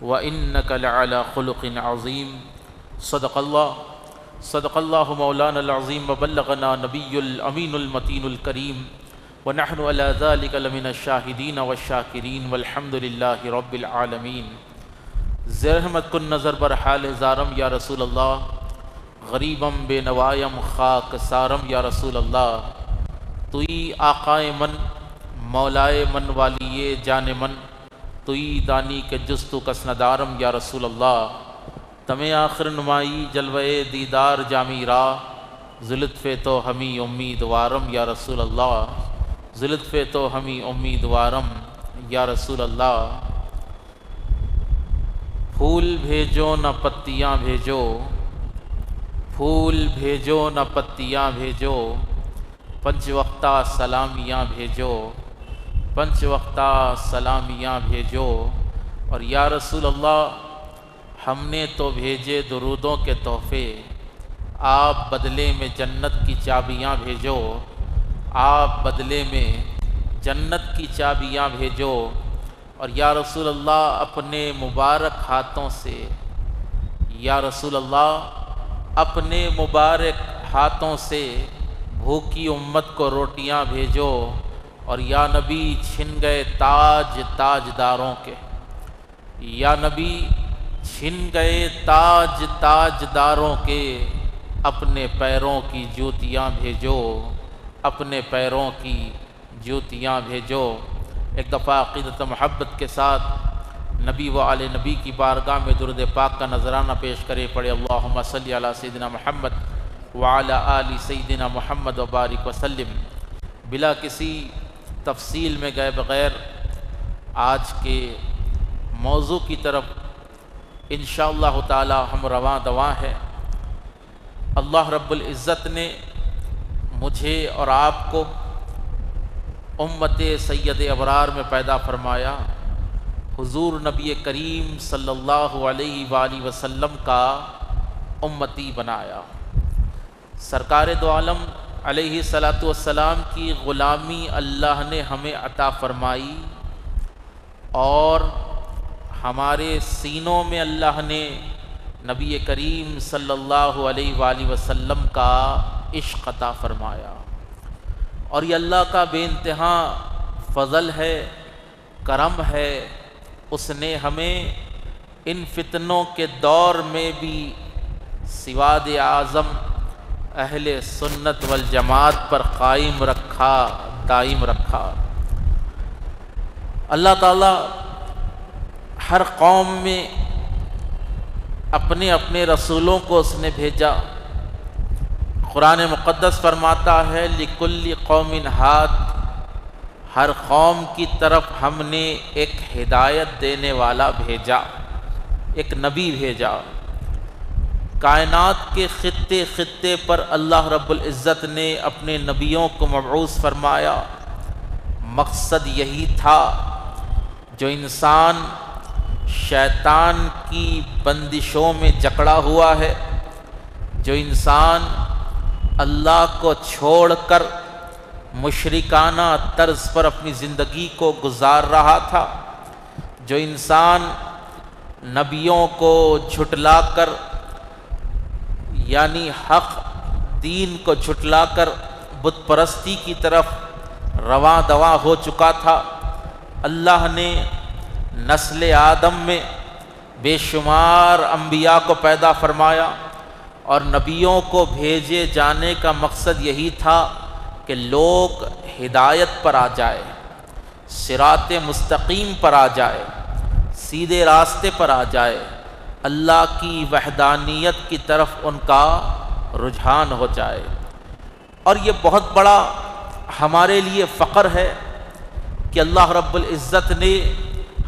وإنك لعلى خلق عظيم صدق الله مولانا العظيم وبلغنا نبي الأمين المتين الكريم ونحن على ذلك لمن الشاهدين والشاكرين والحمد لله رب العالمين۔ زرحمت کن نظر بر حال زارم یا رسول اللہ، غریبم بے نوایم خاک سارم یا رسول اللہ۔ توئی آقائے من مولائے من والیے جان من، توئی دانی کے جستو کس ندارم یا رسول اللہ۔ تمہیں آخر نمائی جلوے دیدار جامی راہ، ذلطف تو ہمیں امیدوارم یا رسول اللہ، ذلطف تو ہمیں امیدوارم یا رسول اللہ۔ پھول بھیجو نہ پتیاں بھیجو، پھول بھیجو نہ پتیاں بھیجو، پنج وقتہ سلامیاں بھیجو، پنج وقتہ سلامیاں بھیجو۔ اور یا رسول اللہ ہم نے تو بھیجے درودوں کے تحفے، آپ بدلے میں جنت کی چابیاں بھیجو، آپ بدلے میں جنت کی چابیاں بھیجو۔ اور یا رسول اللہ اپنے مبارک ہاتھوں سے، یا رسول اللہ اپنے مبارک ہاتھوں سے بھوکی امت کو روٹیاں بھیجو۔ اور یا نبی چھن گئے تاج تاجداروں کے، یا نبی چھن گئے تاج تاجداروں کے، اپنے پیروں کی جوتیاں بھیجو، اپنے پیروں کی جوتیاں بھیجو۔ ایک دفعہ عقیدت محبت کے ساتھ نبی و آل نبی کی بارگاہ میں درود پاک کا نذرانہ پیش کرے، پڑھے اللہم صلی علی سیدنا محمد وعلی آل سیدنا محمد وبارک وسلم۔ بلا کسی تفصیل میں گئے بغیر آج کے موضوع کی طرف انشاءاللہ تعالی ہم رواں دواں ہیں۔ اللہ رب العزت نے مجھے اور آپ کو امت سید ابرار میں پیدا فرمایا، حضور نبی کریم صلی اللہ علیہ وآلہ وسلم کا امتی بنایا۔ سرکار دو عالم علیہ السلام کی غلامی اللہ نے ہمیں عطا فرمائی، اور ہمارے سینوں میں اللہ نے نبی کریم صلی اللہ علیہ وآلہ وسلم کا عشق عطا فرمایا۔ اور یہ اللہ کا بے انتہا فضل ہے، کرم ہے، اس نے ہمیں ان فتنوں کے دور میں بھی سواد اعظم اہل سنت والجماعت پر قائم رکھا، دائم رکھا۔ اللہ تعالی ہر قوم میں اپنے اپنے رسولوں کو اس نے بھیجا۔ قرآن مقدس فرماتا ہے لِكُلِّ قَوْمٍ ہاد، ہر قوم کی طرف ہم نے ایک ہدایت دینے والا بھیجا، ایک نبی بھیجا۔ کائنات کے خطے خطے پر اللہ رب العزت نے اپنے نبیوں کو مبعوث فرمایا۔ مقصد یہی تھا، جو انسان شیطان کی بندشوں میں جکڑا ہوا ہے، جو انسان اللہ کو چھوڑ کر مشرکانہ طرز پر اپنی زندگی کو گزار رہا تھا، جو انسان نبیوں کو جھٹلا کر، یعنی حق دین کو جھٹلا کر بت پرستی کی طرف رواں دواں ہو چکا تھا، اللہ نے نسل آدم میں بے شمار انبیاء کو پیدا فرمایا، اور نبیوں کو بھیجے جانے کا مقصد یہی تھا کہ لوگ ہدایت پر آ جائے، صراط مستقیم پر آ جائے، سیدھے راستے پر آ جائے، اللہ کی وحدانیت کی طرف ان کا رجحان ہو جائے۔ اور یہ بہت بڑا ہمارے لیے فخر ہے کہ اللہ رب العزت نے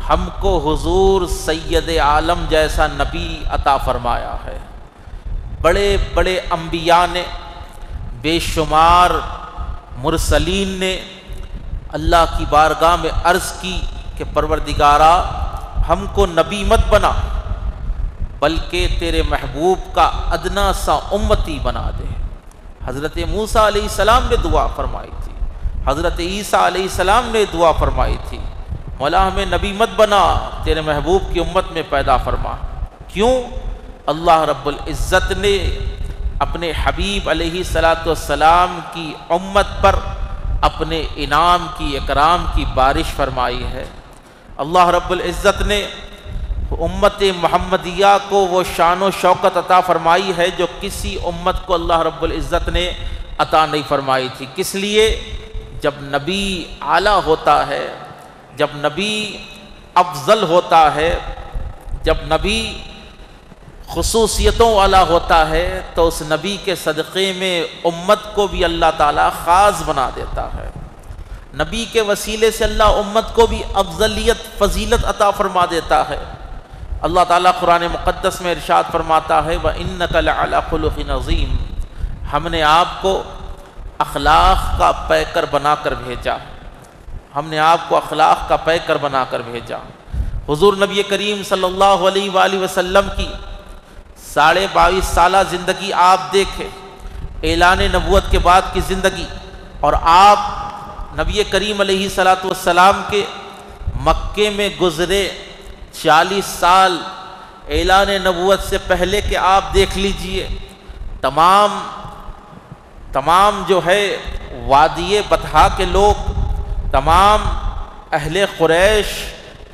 ہم کو حضور سید عالم جیسا نبی عطا فرمایا ہے۔ بڑے بڑے انبیاء نے، بے شمار مرسلین نے اللہ کی بارگاہ میں عرض کی کہ پروردگارا ہم کو نبی مت بنا، بلکہ تیرے محبوب کا ادنا سا امتی بنا دے۔ حضرت موسیٰ علیہ السلام نے دعا فرمائی تھی، حضرت عیسیٰ علیہ السلام نے دعا فرمائی تھی، مولا ہمیں نبی مت بنا، تیرے محبوب کی امت میں پیدا فرما۔ کیوں؟ اللہ رب العزت نے اپنے حبیب علیہ السلام کی امت پر اپنے انعام کی، اکرام کی بارش فرمائی ہے۔ اللہ رب العزت نے امت محمدیہ کو وہ شان و شوکت عطا فرمائی ہے جو کسی امت کو اللہ رب العزت نے عطا نہیں فرمائی تھی۔ کس لیے؟ جب نبی اعلیٰ ہوتا ہے، جب نبی افضل ہوتا ہے، جب نبی خصوصیتوں والا ہوتا ہے، تو اس نبی کے صدقے میں امت کو بھی اللہ تعالیٰ خاص بنا دیتا ہے۔ نبی کے وسیلے سے اللہ امت کو بھی افضلیت، فضیلت عطا فرما دیتا ہے۔ اللہ تعالیٰ قرآن مقدس میں ارشاد فرماتا ہے وَإِنَّكَ لَعَلَىٰ خُلُقٍ عَظِيمٍ، ہم نے آپ کو اخلاق کا پیکر بنا کر بھیجا، ہم نے آپ کو اخلاق کا پیکر بنا کر بھیجا۔ حضور نبی کریم صلی اللہ علیہ وآلہ وسلم کی 22.5 سالہ زندگی آپ دیکھیں، اعلان نبوت کے بعد کی زندگی، اور آپ نبی کریم علیہ السلام کے مکے میں گزرے 40 سال اعلان نبوت سے پہلے کے آپ دیکھ لیجئے، تمام جو ہے وادی بطحا کے لوگ، تمام اہل قریش،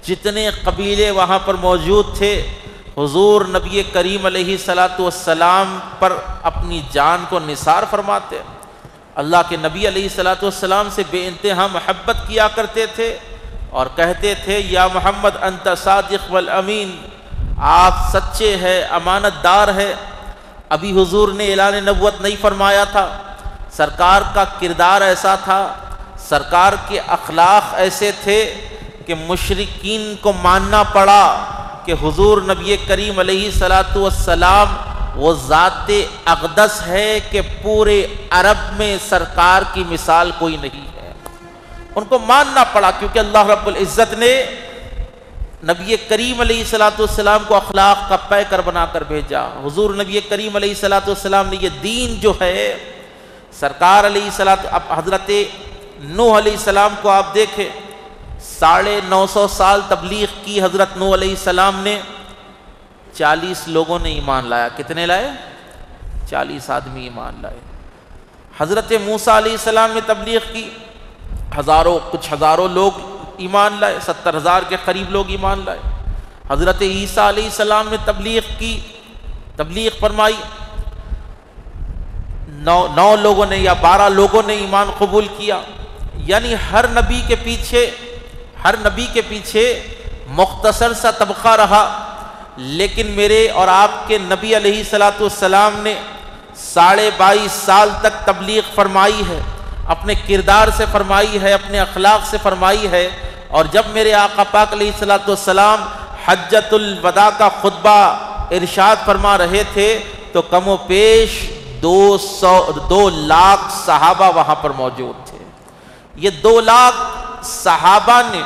جتنے قبیلے وہاں پر موجود تھے، حضور نبی کریم علیہ السلام پر اپنی جان کو نثار فرماتے، اللہ کے نبی علیہ السلام سے بے انتہا محبت کیا کرتے تھے، اور کہتے تھے یا محمد انت صادق والامین، آپ سچے ہیں، امانت دار ہے۔ ابھی حضور نے اعلان نبوت نہیں فرمایا تھا، سرکار کا کردار ایسا تھا، سرکار کے اخلاق ایسے تھے کہ مشرکین کو ماننا پڑا کہ حضور نبی کریم علیہ السلام وہ ذات اقدس ہے کہ پورے عرب میں سرکار کی مثال کوئی نہیں ہے۔ ان کو ماننا پڑا کیونکہ اللہ رب العزت نے نبی کریم علیہ السلام کو اخلاق کا پیکر بنا کر بھیجا۔ حضور نبی کریم علیہ السلام نے یہ دین جو ہے، سرکار علیہ اب حضرت نوح علیہ السلام کو آپ دیکھیں، 950 سال تبلیغ کی حضرت نوح علیہ السلام نے، 40 لوگوں نے ایمان لایا۔ کتنے لائے؟ 40 آدمی ایمان لائے۔ حضرت موسیٰ علیہ السلام نے تبلیغ کی، کچھ ہزاروں لوگ ایمان لائے، 70,000 کے قریب لوگ ایمان لائے۔ حضرت عیسیٰ علیہ السلام نے تبلیغ کی، تبلیغ فرمائی، 9 لوگوں نے یا 12 لوگوں نے ایمان قبول کیا۔ یعنی ہر نبی کے پیچھے مختصر سا طبقہ رہا، لیکن میرے اور آپ کے نبی علیہ السلام نے 22.5 سال تک تبلیغ فرمائی ہے، اپنے کردار سے فرمائی ہے، اپنے اخلاق سے فرمائی ہے۔ اور جب میرے آقا پاک علیہ السلام حجۃ الوداع کا خطبہ ارشاد فرما رہے تھے تو کم و بیش 2 لاکھ صحابہ وہاں پر موجود تھے۔ یہ 2 لاکھ صحابہ نے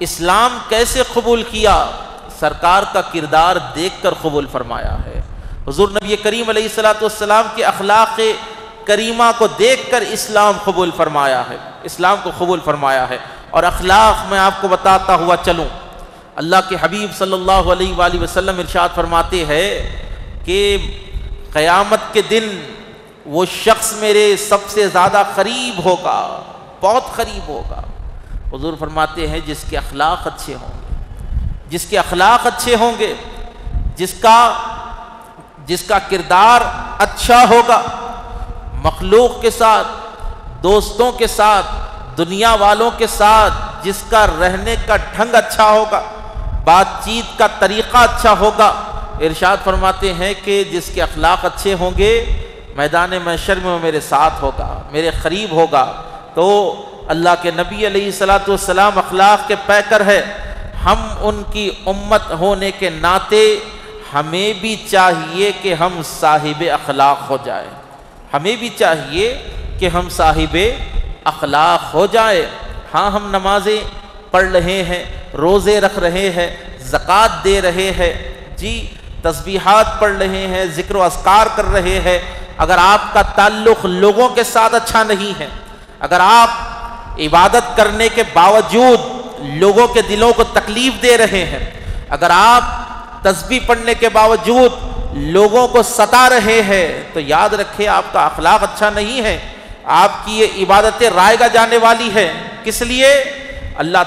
اسلام کیسے قبول کیا؟ سرکار کا کردار دیکھ کر قبول فرمایا ہے۔ حضور نبی کریم علیہ السلام کے اخلاق کریمہ کو دیکھ کر اسلام قبول فرمایا ہے، اسلام کو قبول فرمایا ہے۔ اور اخلاق میں آپ کو بتاتا ہوا چلوں، اللہ کے حبیب صلی اللہ علیہ وآلہ وسلم ارشاد فرماتے ہیں کہ قیامت کے دن وہ شخص میرے سب سے زیادہ قریب ہوگا، بہت قریب ہوگا۔ حضور فرماتے ہیں جس کے اخلاق اچھے ہوں گے، جس کے اخلاق اچھے ہوں گے، جس کا کردار اچھا ہوگا، مخلوق کے ساتھ، دوستوں کے ساتھ، دنیا والوں کے ساتھ جس کا رہنے کا ڈھنگ اچھا ہوگا، بات چیت کا طریقہ اچھا ہوگا، ارشاد فرماتے ہیں کہ جس کے اخلاق اچھے ہوں گے میدان محشر میں وہ میرے ساتھ ہوگا، میرے قریب ہوگا۔ تو اللہ کے نبی علیہ السلام اخلاق کے پیکر ہے۔ ہم ان کی امت ہونے کے ناطے ہمیں بھی چاہیے کہ ہم صاحب اخلاق ہو جائیں، ہمیں بھی چاہیے کہ ہم صاحب اخلاق ہو جائے۔ ہاں ہم نمازیں پڑھ رہے ہیں، روزے رکھ رہے ہیں، زکوٰۃ دے رہے ہیں، جی تسبیحات پڑھ رہے ہیں، ذکر و اذکار کر رہے ہیں، اگر آپ کا تعلق لوگوں کے ساتھ اچھا نہیں ہے، اگر آپ عبادت کرنے کے باوجود لوگوں کے دلوں کو تکلیف دے رہے ہیں، اگر آپ تسبیح پڑھنے کے باوجود لوگوں کو ستا رہے ہیں تو یاد رکھیں آپ کا اخلاق اچھا نہیں ہے، آپ کی یہ عبادتیں رائے گا جانے والی ہے۔ کس لیے؟ اللہ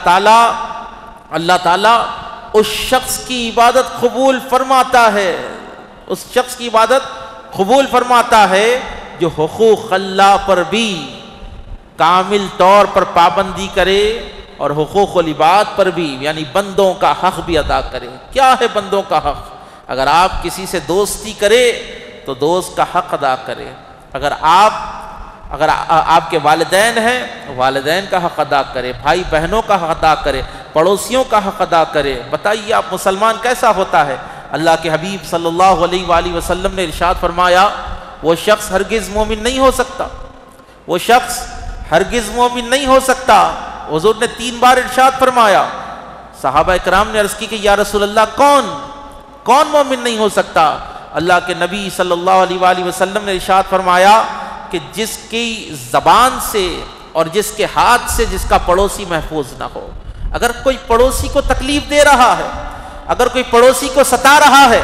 تعالیٰ اس شخص کی عبادت قبول فرماتا ہے، اس شخص کی عبادت قبول فرماتا ہے جو حقوق اللہ پر بھی کامل طور پر پابندی کرے اور حقوق العباد پر بھی، یعنی بندوں کا حق بھی ادا کرے۔ کیا ہے بندوں کا حق؟ اگر آپ کسی سے دوستی کرے تو دوست کا حق ادا کرے، اگر آپ کے والدین ہیں والدین کا حق ادا کرے، بھائی بہنوں کا حق ادا کرے، پڑوسیوں کا حق ادا کرے۔ بتائیے آپ مسلمان کیسا ہوتا ہے؟ اللہ کے حبیب صلی اللہ علیہ وآلہ وسلم نے ارشاد فرمایا وہ شخص ہرگز مومن نہیں ہو سکتا، وہ شخص ہرگز مومن نہیں ہو سکتا۔ حضور نے 3 بار ارشاد فرمایا۔ صحابہ اکرام نے عرض کی کہ یا رسول اللہ کون مومن نہیں ہو سکتا؟ اللہ کے نبی صلی اللہ علیہ وآلہ وسلم نے ارشاد فرمایا کہ جس کی زبان سے اور جس کے ہاتھ سے جس کا پڑوسی محفوظ نہ ہو۔ اگر کوئی پڑوسی کو تکلیف دے رہا ہے، اگر کوئی پڑوسی کو ستا رہا ہے،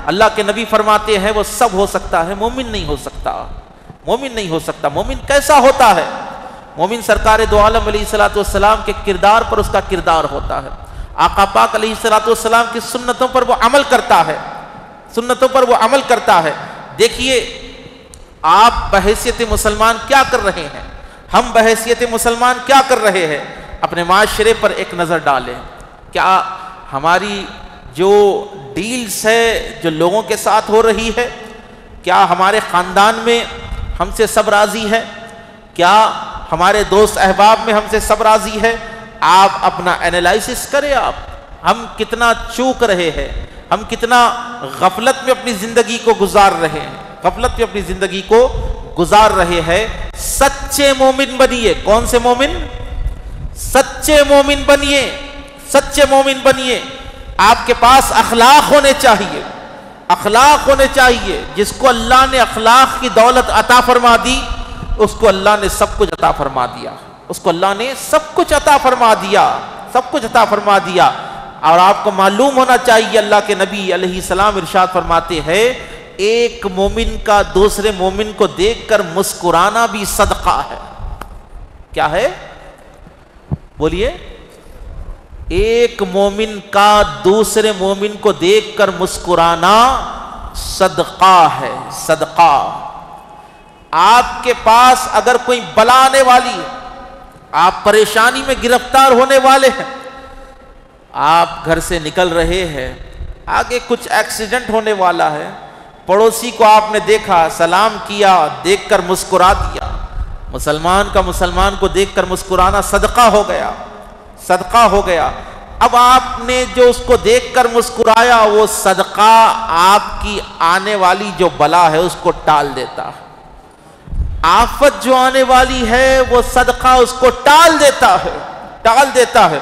اللہ کے نبی فرماتے ہیں وہ سب ہو سکتا ہے، مومن نہیں ہو سکتا، مومن نہیں ہو سکتا۔ مومن کیسا ہوتا ہے؟ مومن سرکار دو عالم علیہ الصلوۃ والسلام کے کردار پر اس کا کردار ہوتا ہے، آقا پاک علیہ الصلوۃ والسلام کی سنتوں پر وہ عمل کرتا ہے، سنتوں پر وہ عمل کرتا ہے۔ دیکھیے آپ بحیثیت مسلمان کیا کر رہے ہیں، ہم بحیثیت مسلمان کیا کر رہے ہیں؟ اپنے معاشرے پر ایک نظر ڈالیں، کیا ہماری جو ڈیلز ہے جو لوگوں کے ساتھ ہو رہی ہے، کیا ہمارے خاندان میں ہم سے سب راضی ہے؟ کیا ہمارے دوست احباب میں ہم سے سب راضی ہے؟ آپ اپنا انالائسس کریں، ہم کتنا چوک رہے ہیں، ہم کتنا غفلت میں اپنی زندگی کو گزار رہے ہیں، غفلت میں اپنی زندگی کو گزار رہے ہیں۔ سچے مومن بنیے۔ کون سے مومن؟ سچے مومن بنیے، سچے مومن بنیے۔ آپ کے پاس اخلاق ہونے چاہیے، اخلاق ہونے چاہیے۔ جس کو اللہ نے اخلاق کی دولت عطا فرما دی اس کو اللہ نے سب کچھ عطا فرما دیا، اس کو اللہ نے سب کچھ عطا فرما دیا، سب کچھ عطا فرما دیا۔ اور آپ کو معلوم ہونا چاہیے اللہ کے نبی علیہ السلام ارشاد فرماتے ہیں ایک مومن کا دوسرے مومن کو دیکھ کر مسکرانا بھی صدقہ ہے۔ کیا ہے؟ بولیے۔ ایک مومن کا دوسرے مومن کو دیکھ کر مسکرانا صدقہ ہے، صدقہ۔ آپ کے پاس اگر کوئی بلا آنے والی ہے، آپ پریشانی میں گرفتار ہونے والے ہیں، آپ گھر سے نکل رہے ہیں، آگے کچھ ایکسیڈنٹ ہونے والا ہے، پڑوسی کو آپ نے دیکھا، سلام کیا، دیکھ کر مسکرا دیا۔ مسلمان کا مسلمان کو دیکھ کر مسکرانا صدقہ ہو گیا، صدقہ ہو گیا۔ اب آپ نے جو اس کو دیکھ کر مسکرایا وہ صدقہ آپ کی آنے والی جو بلا ہے اس کو ٹال دیتا ہے، آفت جو آنے والی ہے وہ صدقہ اس کو ٹال دیتا ہے، ٹال دیتا ہے۔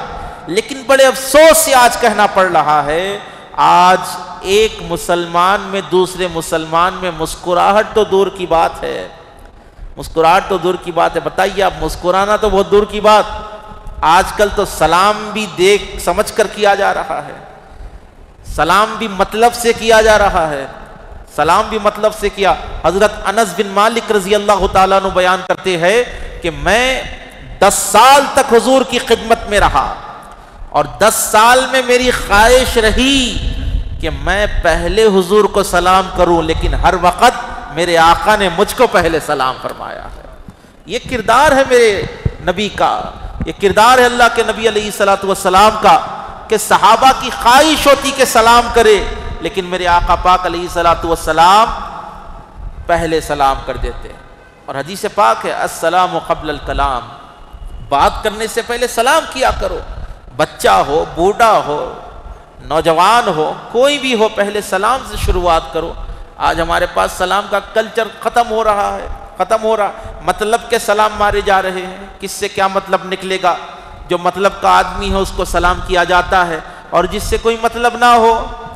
لیکن بڑے افسوس سے آج کہنا پڑ رہا ہے، آج ایک مسلمان میں دوسرے مسلمان میں مسکراہٹ تو دور کی بات ہے، مسکراہٹ تو دور کی بات ہے۔ بتائیے آپ، مسکرانا تو بہت دور کی بات، آج کل تو سلام بھی دیکھ سمجھ کر کیا جا رہا ہے، سلام بھی مطلب سے کیا جا رہا ہے، سلام بھی مطلب سے کیا۔ حضرت انس بن مالک رضی اللہ تعالیٰ عنہ بیان کرتے ہیں کہ میں 10 سال تک حضور کی خدمت میں رہا اور 10 سال میں میری خواہش رہی کہ میں پہلے حضور کو سلام کروں، لیکن ہر وقت میرے آقا نے مجھ کو پہلے سلام فرمایا ہے۔ یہ کردار ہے میرے نبی کا، یہ کردار ہے اللہ کے نبی علیہ الصلوۃ والسلام کا کہ صحابہ کی خواہش ہوتی کہ سلام کرے، لیکن میرے آقا پاک علیہ الصلوۃ والسلام پہلے سلام کر دیتے۔ اور حدیث پاک ہے السلام قبل الکلام، بات کرنے سے پہلے سلام کیا کرو، بچہ ہو، بوڑھا ہو، نوجوان ہو، کوئی بھی ہو، پہلے سلام سے شروعات کرو۔ آج ہمارے پاس سلام کا کلچر ختم ہو رہا ہے، ختم ہو رہا، مطلب کے سلام مارے جا رہے ہیں، کس سے کیا مطلب نکلے گا، جو مطلب کا آدمی ہے اس کو سلام کیا جاتا ہے، اور جس سے کوئی مطلب نہ ہو،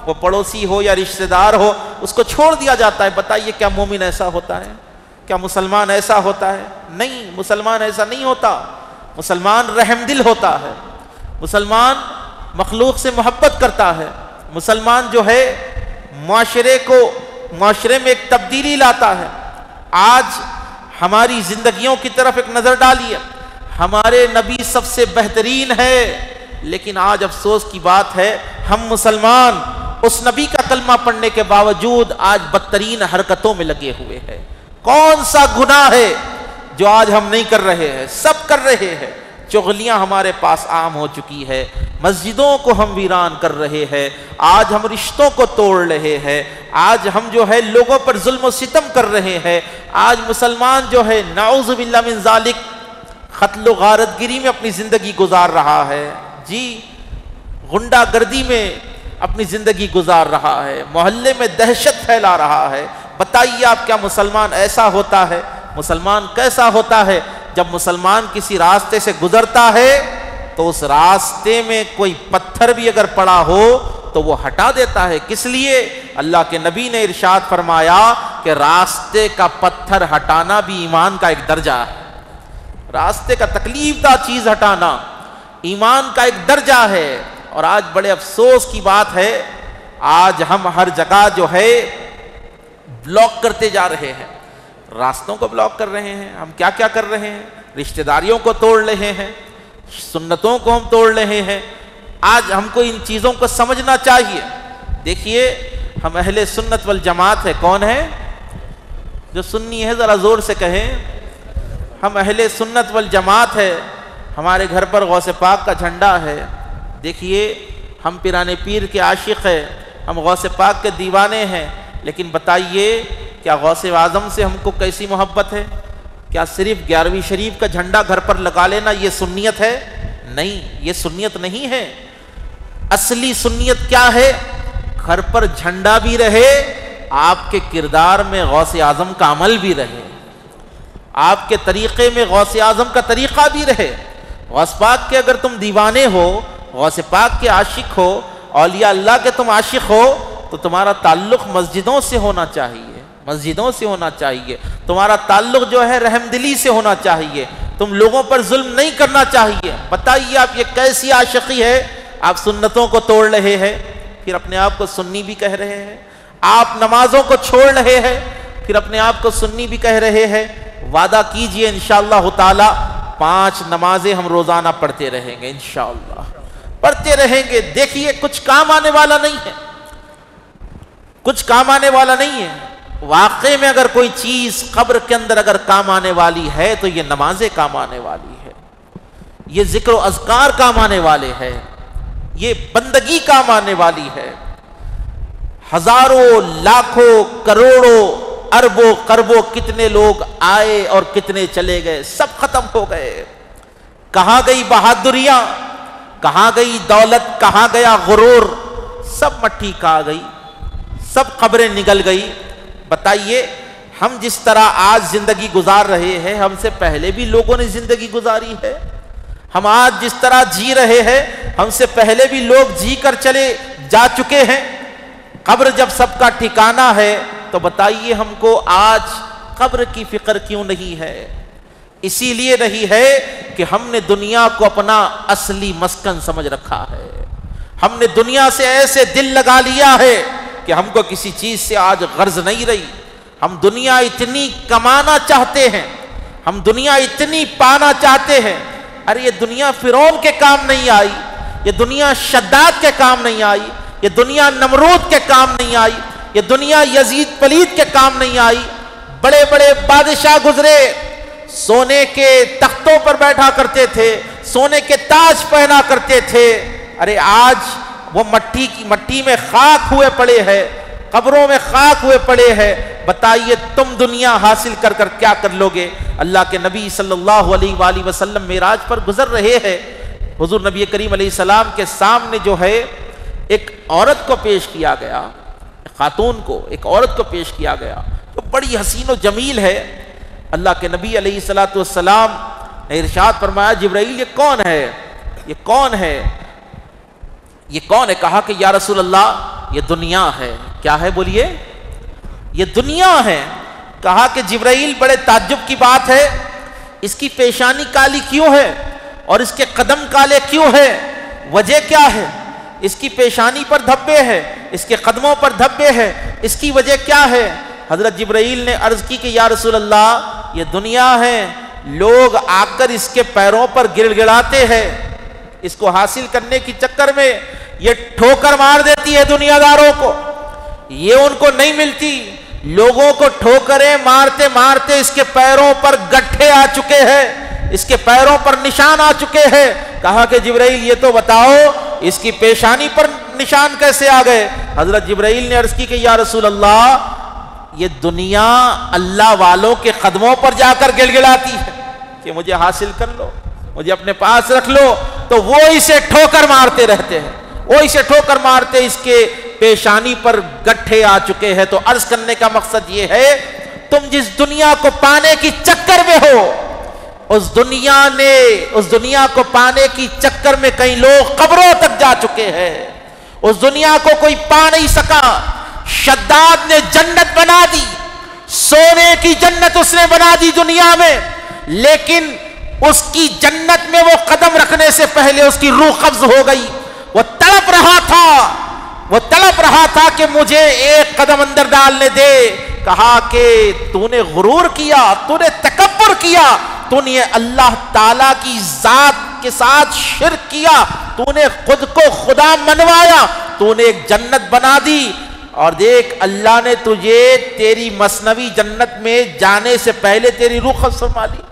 وہ پڑوسی ہو یا رشتہ دار ہو، اس کو چھوڑ دیا جاتا ہے۔ بتائیے کیا مومن ایسا ہوتا ہے؟ کیا مسلمان ایسا ہوتا ہے؟ نہیں، مسلمان ایسا نہیں ہوتا، مسلمان رحم دل ہوتا ہے، مسلمان مخلوق سے محبت کرتا ہے، مسلمان جو ہے معاشرے میں ایک تبدیلی لاتا ہے۔ آج ہماری زندگیوں کی طرف ایک نظر ڈالیے، ہمارے نبی سب سے بہترین ہے، لیکن آج افسوس کی بات ہے ہم مسلمان اس نبی کا کلمہ پڑھنے کے باوجود آج بدترین حرکتوں میں لگے ہوئے ہیں۔ کون سا گناہ ہے جو آج ہم نہیں کر رہے ہیں؟ سب کر رہے ہیں۔ چغلیاں ہمارے پاس عام ہو چکی ہے، مسجدوں کو ہم ویران کر رہے ہیں، آج ہم رشتوں کو توڑ رہے ہیں، آج ہم جو ہے لوگوں پر ظلم و ستم کر رہے ہیں، آج مسلمان جو ہے نعوذ باللہ من ذالک قتل و غارت گری میں اپنی زندگی گزار رہا ہے، جی غنڈہ گردی میں اپنی زندگی گزار رہا ہے، محلے میں دہشت پھیلا رہا ہے۔ بتائیے آپ کیا مسلمان ایسا ہوتا ہے؟ مسلمان کیسا ہوتا ہے؟ جب مسلمان کسی راستے سے گزرتا ہے تو اس راستے میں کوئی پتھر بھی اگر پڑا ہو تو وہ ہٹا دیتا ہے۔ کس لیے؟ اللہ کے نبی نے ارشاد فرمایا کہ راستے کا پتھر ہٹانا بھی ایمان کا ایک درجہ ہے۔ راستے کا تکلیف دہ چیز ہٹانا ایمان کا ایک درجہ ہے۔ اور آج بڑے افسوس کی بات ہے، آج ہم ہر جگہ جو ہے بلاک کرتے جا رہے ہیں، راستوں کو بلاک کر رہے ہیں، ہم کیا کیا کر رہے ہیں، رشتہ داریوں کو توڑ رہے ہیں، سنتوں کو ہم توڑ رہے ہیں۔ آج ہم کو ان چیزوں کو سمجھنا چاہیے۔ دیکھیے ہم اہل سنت والجماعت ہے، کون ہے جو سنی ہے؟ ذرا زور سے کہیں، ہم اہل سنت والجماعت ہے، ہمارے گھر پر غوث پاک کا جھنڈا ہے۔ دیکھیے ہم پیرانے پیر کے عاشق ہیں، ہم غوث پاک کے دیوانے ہیں، لیکن بتائیے کیا غوث اعظم سے ہم کو کیسی محبت ہے؟ کیا صرف 11ویں شریف کا جھنڈا گھر پر لگا لینا یہ سنیت ہے؟ نہیں، یہ سنیت نہیں ہے۔ اصلی سنیت کیا ہے؟ گھر پر جھنڈا بھی رہے، آپ کے کردار میں غوث اعظم کا عمل بھی رہے، آپ کے طریقے میں غوث اعظم کا طریقہ بھی رہے۔ غوث پاک کے اگر تم دیوانے ہو، غوث پاک کے عاشق ہو، اولیاء اللہ کے تم عاشق ہو، تو تمہارا تعلق مسجدوں سے ہونا چاہیے، مسجدوں سے ہونا چاہیے، تمہارا تعلق جو ہے رحم دلی سے ہونا چاہیے، تم لوگوں پر ظلم نہیں کرنا چاہیے۔ بتائیے آپ یہ کیسی عاشقی ہے؟ آپ سنتوں کو توڑ رہے ہیں، پھر اپنے آپ کو سنی بھی کہہ رہے ہیں، آپ نمازوں کو چھوڑ رہے ہیں، پھر اپنے آپ کو سنی بھی کہہ رہے ہیں۔ وعدہ کیجئے انشاءاللہ تعالی 5 نمازیں ہم روزانہ پڑھتے رہیں گے، انشاءاللہ پڑھتے رہیں گے۔ دیکھیے کچھ کام آنے والا نہیں ہے، کچھ کام آنے والا نہیں ہے۔ واقعے میں اگر کوئی چیز قبر کے اندر اگر کام آنے والی ہے تو یہ نمازیں کام آنے والی ہے، یہ ذکر و اذکار کام آنے والے ہیں، یہ بندگی کام آنے والی ہے۔ ہزاروں لاکھوں کروڑوں اربوں قربوں کتنے لوگ آئے اور کتنے چلے گئے، سب ختم ہو گئے۔ کہاں گئی بہادریاں، کہاں گئی دولت، کہاں گیا غرور، سب مٹی کھا گئی، سب قبریں نگل گئی۔ بتائیے ہم جس طرح آج زندگی گزار رہے ہیں، ہم سے پہلے بھی لوگوں نے زندگی گزاری ہے۔ ہم آج جس طرح جی رہے ہیں، ہم سے پہلے بھی لوگ جی کر چلے جا چکے ہیں۔ قبر جب سب کا ٹھکانہ ہے تو بتائیے ہم کو آج قبر کی فکر کیوں نہیں ہے؟ اسی لیے نہیں ہے کہ ہم نے دنیا کو اپنا اصلی مسکن سمجھ رکھا ہے، ہم نے دنیا سے ایسے دل لگا لیا ہے کہ ہم کو کسی چیز سے آج غرض نہیں رہی۔ ہم دنیا اتنی کمانا چاہتے ہیں، ہم دنیا اتنی پانا چاہتے ہیں۔ ارے یہ دنیا فرعون کے کام نہیں آئی، یہ دنیا شداد کے کام نہیں آئی، یہ دنیا نمرود کے کام نہیں آئی، یہ دنیا یزید پلید کے کام نہیں آئی۔ بڑے بڑے بادشاہ گزرے، سونے کے تختوں پر بیٹھا کرتے تھے، سونے کے تاج پہنا کرتے تھے۔ ارے آج وہ مٹی میں خاک ہوئے پڑے ہیں، قبروں میں خاک ہوئے پڑے ہیں۔ بتائیے تم دنیا حاصل کر کر کیا کر لوگے؟ اللہ کے نبی صلی اللہ علیہ وآلہ وسلم معراج پر گزر رہے ہیں، حضور نبی کریم علیہ السلام کے سامنے جو ہے ایک عورت کو پیش کیا گیا، خاتون کو، ایک عورت کو پیش کیا گیا تو بڑی حسین و جمیل ہے۔ اللہ کے نبی علیہ السلام نے ارشاد فرمایا، جبرائیل یہ کون ہے؟ یہ کون ہے؟ یہ کون ہے؟ کہا کہ یا رسول اللہ یہ دنیا ہے۔ کیا ہے بولیے؟ یہ دنیا ہے۔ کہا کہ جبرائیل بڑے تعجب کی بات ہے، اس کی پیشانی کالی کیوں ہے اور اس کے قدم کالے کیوں ہے؟ وجہ کیا ہے؟ اس کی پیشانی پر دھبے ہے، اس کے قدموں پر دھبے ہے، اس کی وجہ کیا ہے؟ حضرت جبرائیل نے عرض کی کہ یا رسول اللہ یہ دنیا ہے، لوگ آ کر اس کے پیروں پر گڑ گڑاتے ہیں، اس کو حاصل کرنے کی چکر میں یہ ٹھوکر مار دیتی ہے دنیا داروں کو، یہ ان کو نہیں ملتی، لوگوں کو ٹھوکریں مارتے مارتے اس کے پیروں پر گٹھے آ چکے ہیں، اس کے پیروں پر نشان آ چکے ہیں۔ کہا کہ جبرائیل یہ تو بتاؤ اس کی پیشانی پر نشان کیسے آ گئے؟ حضرت جبرائیل نے عرض کی کہ یا رسول اللہ یہ دنیا اللہ والوں کے قدموں پر جا کر گڑ گڑاتی ہے کہ مجھے حاصل کر لو، مجھے اپنے پاس رکھ لو، تو وہ اسے ٹھوکر مارتے رہتے ہیں، وہ اسے ٹھوکر مارتے اس کے پیشانی پر گٹھے آ چکے ہیں۔ تو عرض کرنے کا مقصد یہ ہے تم جس دنیا کو پانے کی چکر میں ہو، اس دنیا کو پانے کی چکر میں کئی لوگ قبروں تک جا چکے ہیں، اس دنیا کو کوئی پا نہیں سکا۔ شداد نے جنت بنا دی، سونے کی جنت اس نے بنا دی دنیا میں، لیکن اس کی جنت میں وہ قدم رکھنے سے پہلے اس کی روح قبض ہو گئی۔ وہ تڑپ رہا تھا کہ مجھے ایک قدم اندر ڈالنے دے۔ کہا کہ تو نے غرور کیا، تو نے تکبر کیا، تو نے اللہ تعالیٰ کی ذات کے ساتھ شرک کیا، تو نے خود کو خدا منوایا، تو نے ایک جنت بنا دی، اور دیکھ اللہ نے تجھے تیری مثنوی جنت میں جانے سے پہلے تیری روح قبض فرما لی۔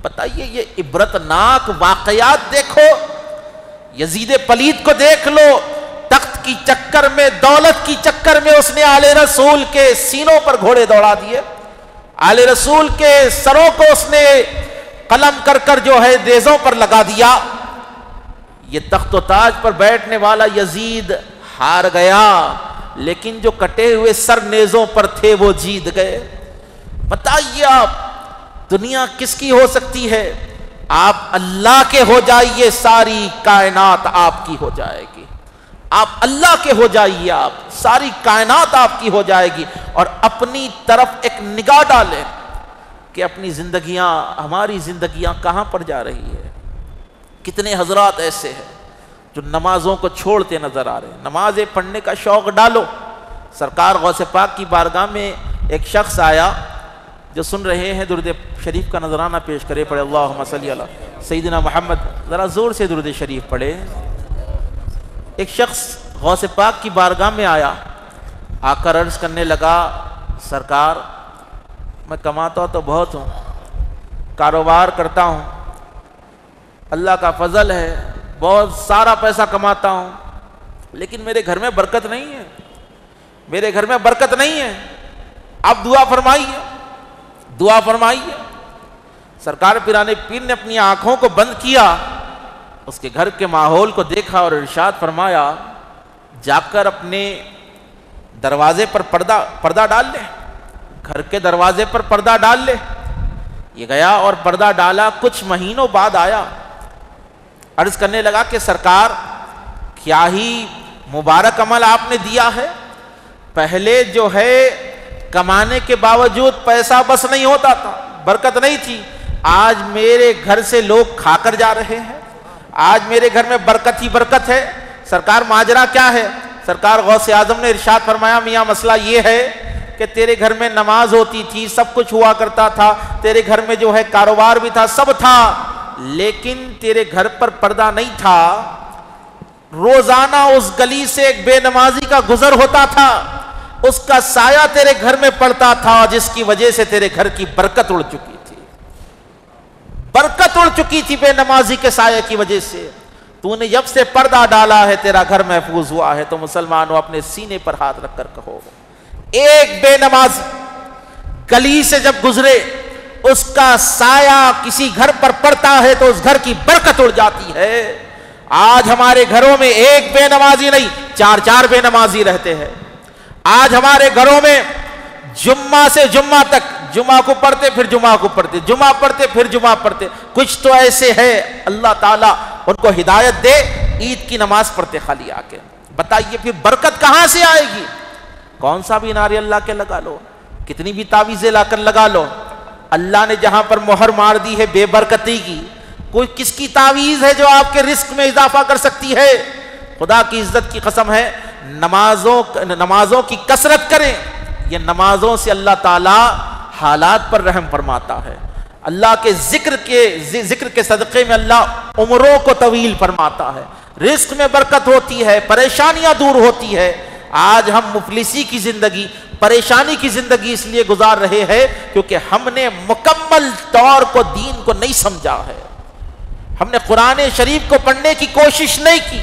بتائیے یہ عبرتناک واقعات دیکھو، یزید پلید کو دیکھ لو، تخت کی چکر میں، دولت کی چکر میں اس نے آل رسول کے سینوں پر گھوڑے دوڑا دیے، آل رسول کے سروں کو اس نے قلم کر کر جو ہے نیزوں پر لگا دیا۔ یہ تخت و تاج پر بیٹھنے والا یزید ہار گیا، لیکن جو کٹے ہوئے سر نیزوں پر تھے وہ جیت گئے۔ بتائیے آپ دنیا کس کی ہو سکتی ہے؟ آپ اللہ کے ہو جائیے، ساری کائنات آپ کی ہو جائے گی۔ آپ اللہ کے ہو جائیے، آپ ساری کائنات آپ کی ہو جائے گی۔ اور اپنی طرف ایک نگاہ ڈالیں کہ اپنی زندگیاں، ہماری زندگیاں کہاں پر جا رہی ہے۔ کتنے حضرات ایسے ہیں جو نمازوں کو چھوڑتے نظر آ رہے ہیں۔ نمازیں پڑھنے کا شوق ڈالو۔ سرکار غوث پاک کی بارگاہ میں ایک شخص آیا، جو سن رہے ہیں درود شریف کا نذرانہ پیش کرے، پڑھے اللہم صلی علی سیدنا محمد، ذرا زور سے درود شریف پڑھے۔ ایک شخص غوث پاک کی بارگاہ میں آیا، آ کر عرض کرنے لگا سرکار میں کماتا تو بہت ہوں، کاروبار کرتا ہوں، اللہ کا فضل ہے، بہت سارا پیسہ کماتا ہوں، لیکن میرے گھر میں برکت نہیں ہے، میرے گھر میں برکت نہیں ہے، آپ دعا فرمائیے، دعا فرمائیے۔ سرکار پیران پیر نے اپنی آنکھوں کو بند کیا، اس کے گھر کے ماحول کو دیکھا اور ارشاد فرمایا جا کر اپنے دروازے پر پردہ ڈال لے، گھر کے دروازے پر پردہ ڈال لے۔ یہ گیا اور پردہ ڈالا، کچھ مہینوں بعد آیا، عرض کرنے لگا کہ سرکار کیا ہی مبارک عمل آپ نے دیا ہے، پہلے جو ہے کمانے کے باوجود پیسہ بس نہیں ہوتا تھا، برکت نہیں تھی، آج میرے گھر سے لوگ کھا کر جا رہے ہیں، آج میرے گھر میں برکت ہی برکت ہے۔ سرکار ماجرا کیا ہے؟ سرکار غوث اعظم نے ارشاد فرمایا میاں مسئلہ یہ ہے کہ تیرے گھر میں نماز ہوتی تھی، سب کچھ ہوا کرتا تھا، تیرے گھر میں جو ہے کاروبار بھی تھا، سب تھا، لیکن تیرے گھر پر پردہ نہیں تھا۔ روزانہ اس گلی سے ایک بے نمازی کا گزر ہوتا تھا، اس کا سایہ تیرے گھر میں پڑتا تھا، جس کی وجہ سے تیرے گھر کی برکت اڑ چکی تھی، برکت اڑ چکی تھی بے نمازی کے سایہ کی وجہ سے۔ تو نے جب سے پردہ ڈالا ہے تیرا گھر محفوظ ہوا ہے۔ تو مسلمانوں اپنے سینے پر ہاتھ رکھ کر کہو، ایک بے نماز گلی سے جب گزرے، اس کا سایہ کسی گھر پر پڑتا ہے تو اس گھر کی برکت اڑ جاتی ہے۔ آج ہمارے گھروں میں ایک بے نمازی نہیں، چار چار بے نمازی رہتے ہیں۔ آج ہمارے گھروں میں جمعہ سے جمعہ تک، جمعہ کو پڑھتے پھر جمعہ کو پڑھتے، جمعہ پڑھتے پھر جمعہ پڑھتے، کچھ تو ایسے ہے اللہ تعالیٰ ان کو ہدایت دے، عید کی نماز پڑھتے خالی آ کے۔ بتائیے پھر برکت کہاں سے آئے گی؟ کون سا بھی نعرے اللہ کے لگا لو، کتنی بھی تعویذیں لا کر لگا لو، اللہ نے جہاں پر مہر مار دی ہے بے برکتی کی، کوئی کس کی تعویذ ہے جو آپ کے رزق میں اضافہ کر سکتی ہے؟ خدا کی عزت کی قسم ہے، نمازوں کی کثرت کریں، یہ نمازوں سے اللہ تعالی حالات پر رحم فرماتا ہے، اللہ کے ذکر کے صدقے میں اللہ عمروں کو طویل فرماتا ہے، رزق میں برکت ہوتی ہے، پریشانیاں دور ہوتی ہے۔ آج ہم مفلسی کی زندگی، پریشانی کی زندگی اس لیے گزار رہے ہیں کیونکہ ہم نے مکمل طور کو دین کو نہیں سمجھا ہے، ہم نے قرآن شریف کو پڑھنے کی کوشش نہیں کی،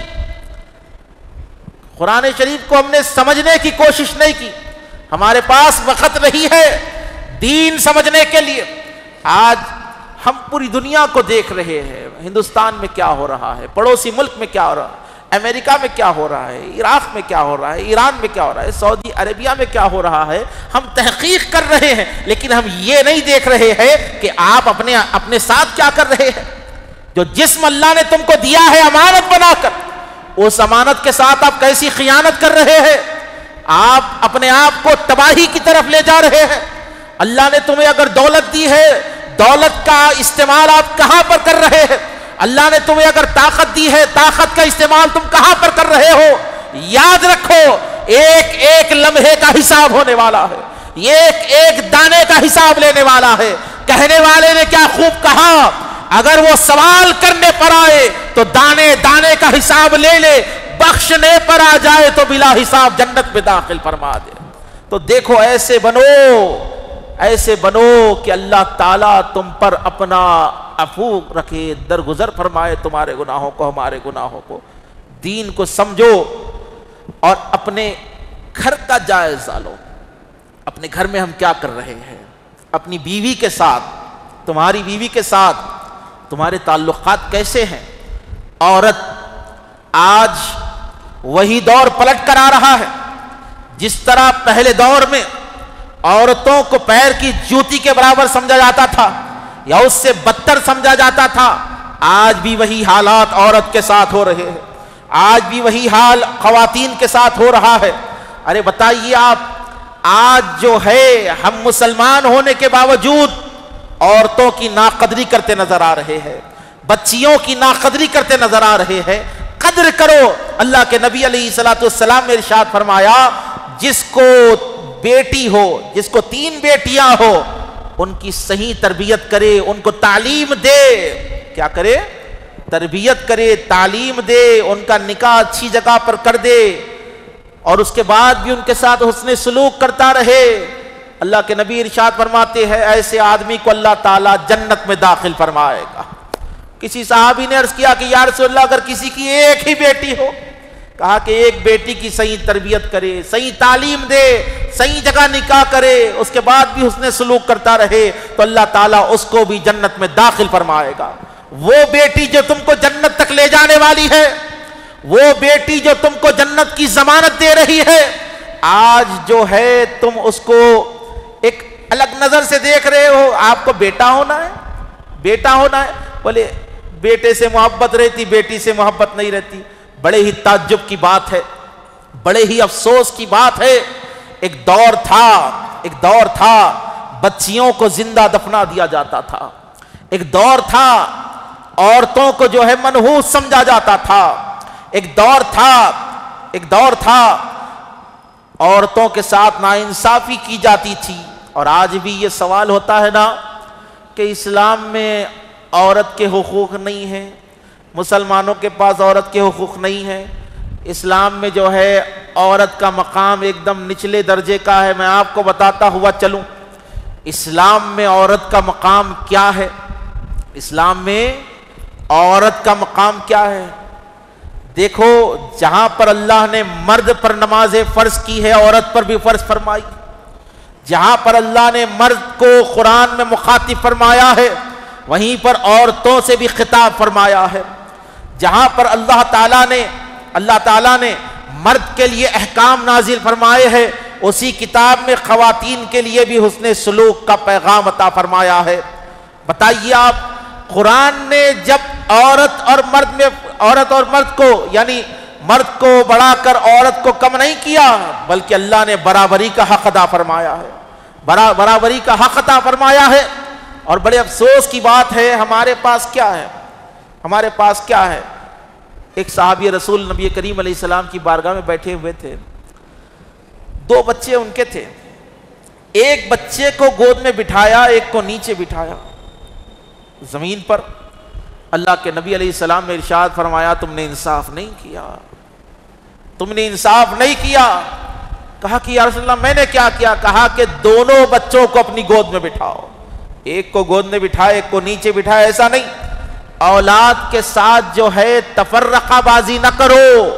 قرآن شریف کو ہم نے سمجھنے کی کوشش نہیں کی، ہمارے پاس وقت نہیں ہے دین سمجھنے کے لیے۔ آج ہم پوری دنیا کو دیکھ رہے ہیں، ہندوستان میں کیا ہو رہا ہے، پڑوسی ملک میں کیا ہو رہا ہے، امریکہ میں کیا ہو رہا ہے، عراق میں کیا ہو رہا ہے، ایران میں کیا ہو رہا ہے، سعودی عربیہ میں کیا ہو رہا ہے۔ ہم تحقیق کر رہے ہیں لیکن ہم یہ نہیں دیکھ رہے ہیں کہ آپ اپنے ساتھ کیا کر رہے ہیں۔ جو جسم اللہ نے تم کو دیا ہے امانت بنا کر، اس امانت کے ساتھ آپ کیسی خیانت کر رہے ہیں، آپ اپنے آپ کو تباہی کی طرف لے جا رہے ہیں۔ اللہ نے تمہیں اگر دولت دی ہے، دولت کا استعمال آپ کہاں پر کر رہے ہیں؟ اللہ نے تمہیں اگر طاقت دی ہے، طاقت کا استعمال تم کہاں پر کر رہے ہو؟ یاد رکھو ایک ایک لمحے کا حساب ہونے والا ہے، ایک ایک دانے کا حساب لینے والا ہے۔ کہنے والے نے کیا خوب کہا، اگر وہ سوال کرنے پر آئے تو دانے دانے کا حساب لے لے، بخشنے پر آ جائے تو بلا حساب جنت میں داخل فرما دے۔ تو دیکھو ایسے بنو کہ اللہ تعالیٰ تم پر اپنا عفو رکھے، درگزر فرمائے تمہارے گناہوں کو، ہمارے گناہوں کو۔ دین کو سمجھو اور اپنے گھر کا جائزہ لو، اپنے گھر میں ہم کیا کر رہے ہیں، اپنی بیوی کے ساتھ، تمہاری بیوی کے ساتھ تمہارے تعلقات کیسے ہیں؟ عورت آج وہی دور پلٹ کر آ رہا ہے، جس طرح پہلے دور میں عورتوں کو پیر کی جوتی کے برابر سمجھا جاتا تھا یا اس سے بدتر سمجھا جاتا تھا، آج بھی وہی حالات عورت کے ساتھ ہو رہے ہیں، آج بھی وہی حال خواتین کے ساتھ ہو رہا ہے۔ ارے بتائیے آپ، آج جو ہے ہم مسلمان ہونے کے باوجود عورتوں کی ناقدری کرتے نظر آ رہے ہیں، بچیوں کی ناقدری کرتے نظر آ رہے ہیں۔ قدر کرو، اللہ کے نبی علیہ الصلوۃ والسلام نے ارشاد فرمایا، جس کو بیٹی ہو، جس کو 3 بیٹیاں ہو، ان کی صحیح تربیت کرے، ان کو تعلیم دے۔ کیا کرے؟ تربیت کرے، تعلیم دے، ان کا نکاح اچھی جگہ پر کر دے اور اس کے بعد بھی ان کے ساتھ حسن سلوک کرتا رہے۔ اللہ کے نبی ارشاد فرماتے ہیں ایسے آدمی کو اللہ تعالیٰ جنت میں داخل فرمائے گا۔ کسی صحابی نے عرض کیا کہ یا رسول اللہ اگر کسی کی ایک ہی بیٹی ہو، کہا کہ ایک بیٹی کی صحیح تربیت کرے، صحیح تعلیم دے، صحیح جگہ نکاح کرے، اس کے بعد بھی حسن سلوک کرتا رہے تو اللہ تعالیٰ اس کو بھی جنت میں داخل فرمائے گا۔ وہ بیٹی جو تم کو جنت تک لے جانے والی ہے، وہ بیٹی جو تم کو جنت کی ضمانت دے رہی ہے، آج جو ہے تم اس کو ایک الگ نظر سے دیکھ رہے ہو۔ آپ کو بیٹا ہونا ہے، بیٹا ہونا ہے، بولے بیٹے سے محبت رہتی، بیٹی سے محبت نہیں رہتی۔ بڑے ہی تعجب کی بات ہے، بڑے ہی افسوس کی بات ہے۔ ایک دور تھا بچیوں کو زندہ دفنا دیا جاتا تھا، ایک دور تھا عورتوں کو جو ہے منحوس سمجھا جاتا تھا، ایک دور تھا عورتوں کے ساتھ ناانصافی کی جاتی تھی۔ اور آج بھی یہ سوال ہوتا ہے نا کہ اسلام میں عورت کے حقوق نہیں ہیں، مسلمانوں کے پاس عورت کے حقوق نہیں ہیں، اسلام میں جو ہے عورت کا مقام ایک دم نچلے درجے کا ہے۔ میں آپ کو بتاتا ہوا چلوں اسلام میں عورت کا مقام کیا ہے، اسلام میں عورت کا مقام کیا ہے۔ دیکھو جہاں پر اللہ نے مرد پر نماز فرض کی ہے، عورت پر بھی فرض فرمائی۔ جہاں پر اللہ نے مرد کو قرآن میں مخاطب فرمایا ہے، وہیں پر عورتوں سے بھی خطاب فرمایا ہے۔ جہاں پر اللہ تعالیٰ نے مرد کے لیے احکام نازل فرمائے ہیں، اسی کتاب میں خواتین کے لیے بھی حسن سلوک کا پیغام عطا فرمایا ہے۔ بتائیے آپ، قرآن نے جب عورت اور مرد کو یعنی مرد کو بڑھا کر عورت کو کم نہیں کیا، بلکہ اللہ نے برابری کا حق ادا فرمایا ہے، برابری کا حق عطا فرمایا ہے۔ اور بڑے افسوس کی بات ہے، ہمارے پاس کیا ہے، ہمارے پاس کیا ہے؟ ایک صحابی رسول نبی کریم علیہ السلام کی بارگاہ میں بیٹھے ہوئے تھے، 2 بچے ان کے تھے، ایک بچے کو گود میں بٹھایا، ایک کو نیچے بٹھایا زمین پر۔ اللہ کے نبی علیہ السلام نے ارشاد فرمایا تم نے انصاف نہیں کیا، تم نے انصاف نہیں کیا۔ کہا کہ یا رسول اللہ میں نے کیا کیا؟ کہا کہ دونوں بچوں کو اپنی گود میں بٹھاؤ، ایک کو گود میں بٹھائے ایک کو نیچے بٹھائے۔ ایسا نہیں، اولاد کے ساتھ جو ہے تفرقہ بازی نہ کرو،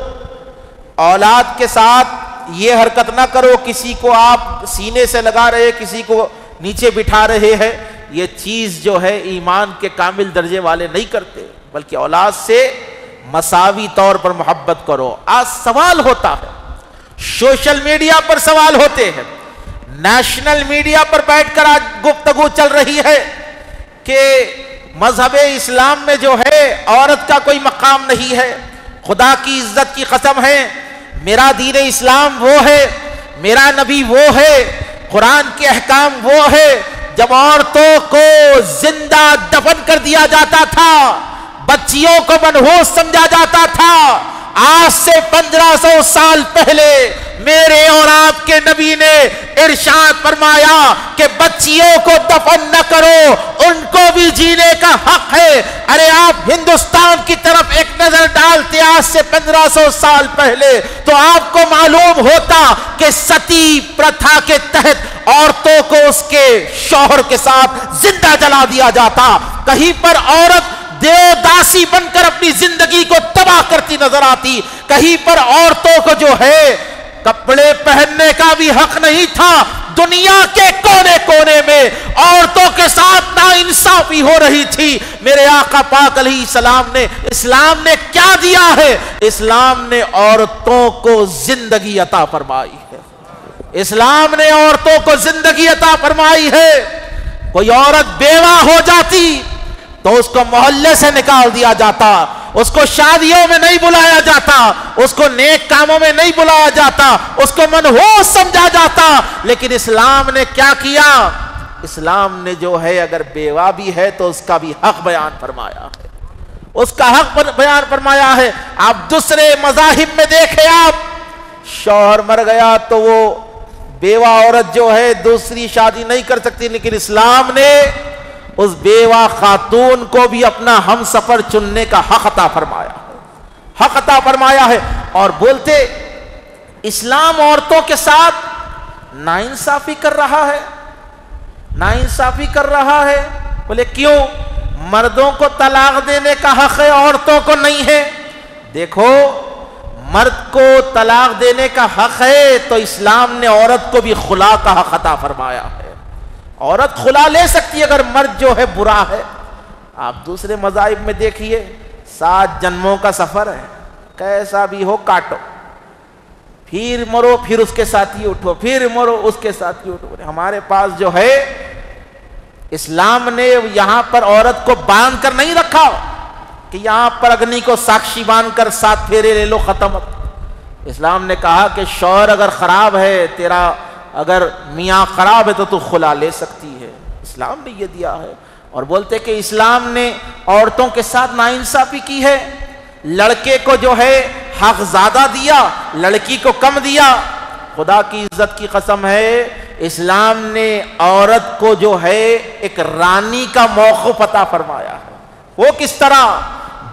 اولاد کے ساتھ یہ حرکت نہ کرو، کسی کو آپ سینے سے لگا رہے کسی کو نیچے بٹھا رہے ہیں، یہ چیز جو ہے ایمان کے کامل درجے والے نہیں کرتے، بلکہ اولاد سے مساوی طور پر محبت کرو۔ آج سوال ہوتا ہے، سوشل میڈیا پر سوال ہوتے ہیں، نیشنل میڈیا پر بیٹھ کر آج گفتگو چل رہی ہے کہ مذہب اسلام میں جو ہے عورت کا کوئی مقام نہیں ہے۔ خدا کی عزت کی قسم ہے، میرا دین اسلام وہ ہے، میرا نبی وہ ہے، قرآن کے احکام وہ ہے۔ جب عورتوں کو زندہ دفن کر دیا جاتا تھا، بچیوں کو منحوس سمجھا جاتا تھا، آج سے 1500 سال پہلے میرے اور آپ کے نبی نے ارشاد فرمایا کہ بچیوں کو دفن نہ کرو، ان کو بھی جینے کا حق ہے۔ ارے آپ ہندوستان کی طرف ایک نظر ڈالتے آج سے 1500 سال پہلے تو آپ کو معلوم ہوتا کہ ستی پرتھا کے تحت عورتوں کو اس کے شوہر کے ساتھ زندہ جلا دیا جاتا۔ کہیں پر عورت دیوداسی بن کر اپنی زندگی کو تباہ کرتی نظر آتی، کہیں پر عورتوں کو جو ہے کپڑے پہننے کا بھی حق نہیں تھا۔ دنیا کے کونے کونے میں عورتوں کے ساتھ ناانصافی ہو رہی تھی۔ میرے آقا پاک علیہ السلام نے اسلام نے کیا دیا ہے؟ اسلام نے عورتوں کو زندگی عطا فرمائی ہے، اسلام نے عورتوں کو زندگی عطا فرمائی ہے۔ کوئی عورت بیوہ ہو جاتی تو اس کو محلے سے نکال دیا جاتا، اس کو شادیوں میں نہیں بلایا جاتا، اس کو نیک کاموں میں نہیں بلایا جاتا، اس کو منحوس سمجھا جاتا۔ لیکن اسلام نے کیا کیا؟ اسلام نے جو ہے اگر بیوہ بھی ہے تو اس کا بھی حق بیان فرمایا ہے، اس کا حق بیان فرمایا ہے۔ آپ دوسرے مذاہب میں دیکھیں، آپ شوہر مر گیا تو وہ بیوہ عورت جو ہے دوسری شادی نہیں کر سکتی، لیکن اسلام نے اس بیوہ خاتون کو بھی اپنا ہم سفر چننے کا حق عطا فرمایا ہے، حق عطا فرمایا ہے۔ اور بولتے اسلام عورتوں کے ساتھ ناانصافی کر رہا ہے، ناانصافی کر رہا ہے۔ بولے کیوں؟ مردوں کو طلاق دینے کا حق ہے، عورتوں کو نہیں ہے۔ دیکھو، مرد کو طلاق دینے کا حق ہے تو اسلام نے عورت کو بھی خلا کا حق عطا فرمایا ہے۔ عورت خلا لے سکتی ہے اگر مرد جو ہے برا ہے۔ آپ دوسرے مذاہب میں دیکھیے، 7 جنموں کا سفر ہے، کیسا بھی ہو کاٹو، پھر مرو، پھر اس کے ساتھ ہی اٹھو، پھر مرو اس کے ساتھ ہی اٹھو۔ ہمارے پاس جو ہے اسلام نے یہاں پر عورت کو باندھ کر نہیں رکھا کہ یہاں پر اگنی کو ساکشی باندھ کر 7 پھیرے لے لو، ختم۔ اسلام نے کہا کہ شوہر اگر خراب ہے، تیرا اگر میاں خراب ہے تو تو خلا لے سکتی ہے، اسلام نے یہ دیا ہے۔ اور بولتے کہ اسلام نے عورتوں کے ساتھ ناانصافی کی ہے، لڑکے کو جو ہے حق زیادہ دیا، لڑکی کو کم دیا۔ خدا کی عزت کی قسم ہے، اسلام نے عورت کو جو ہے ایک رانی کا موقف عطا فرمایا ہے۔ وہ کس طرح؟